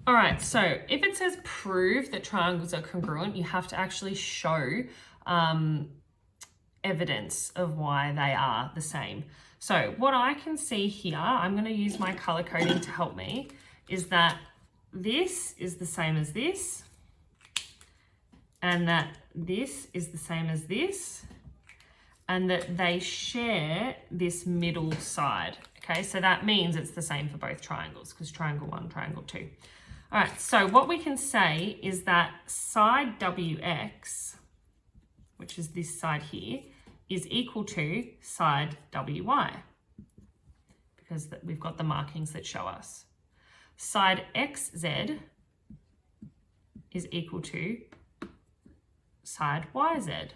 All right, so if it says prove that triangles are congruent, you have to actually show evidence of why they are the same. So what I can see here, I'm going to use my color coding to help me, is that this is the same as this, and that this is the same as this, and that they share this middle side. Okay, so that means it's the same for both triangles, because triangle 1, triangle 2. All right, so what we can say is that side WX, which is this side here, is equal to side WY, because we've got the markings that show us. Side XZ is equal to side YZ.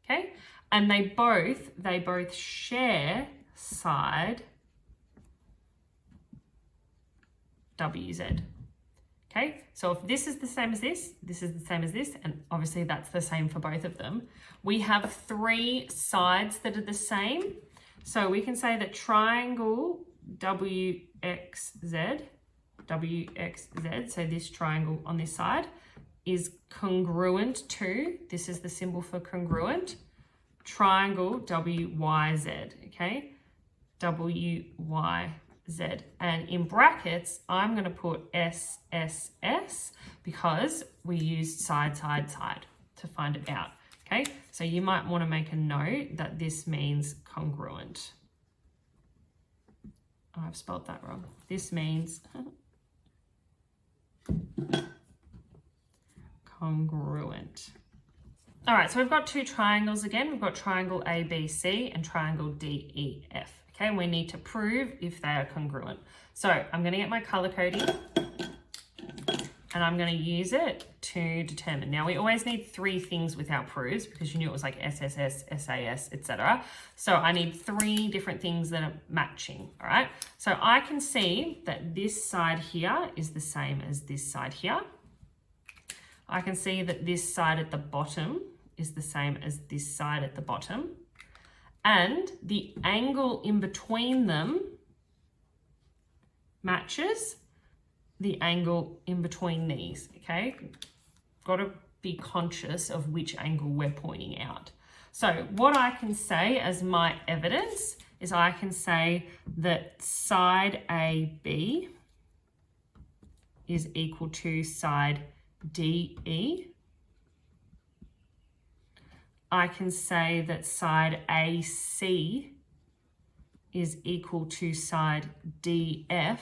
Okay, and they both share side WZ. Okay, so if this is the same as this, this is the same as this, and obviously that's the same for both of them. We have 3 sides that are the same. So we can say that triangle WXZ, so this triangle on this side, is congruent to, this is the symbol for congruent, triangle WYZ, okay? WYZ. And in brackets, I'm going to put SSS because we used side, side, side to find it out. Okay, so you might want to make a note that this means congruent. Oh, I've spelled that wrong. This means congruent. All right, so we've got 2 triangles again. We've got triangle ABC and triangle DEF. Okay, and we need to prove if they are congruent. So I'm going to get my color coding and I'm going to use it to determine. Now we always need 3 things with our proofs because you knew it was like SSS, SAS, etc. So I need 3 different things that are matching, all right? So I can see that this side here is the same as this side here. I can see that this side at the bottom is the same as this side at the bottom. And the angle in between them matches the angle in between these, okay? Got to be conscious of which angle we're pointing out. So what I can say as my evidence is I can say that side AB is equal to side DE. I can say that side AC is equal to side DF,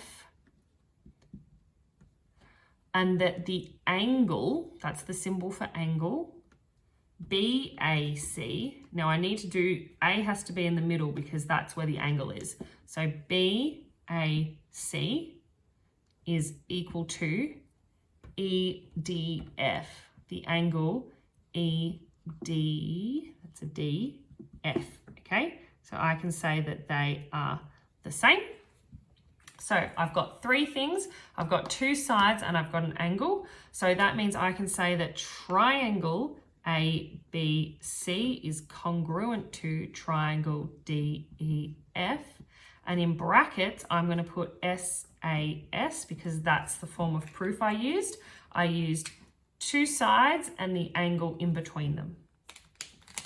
and that the angle, that's the symbol for angle, BAC, now I need to do, A has to be in the middle because that's where the angle is. So BAC is equal to EDF, the angle ED, that's a DF, okay? So I can say that they are the same. So I've got 3 things. I've got 2 sides and I've got an angle. So that means I can say that triangle ABC is congruent to triangle DEF. And in brackets, I'm going to put SAS because that's the form of proof I used. I used 2 sides and the angle in between them.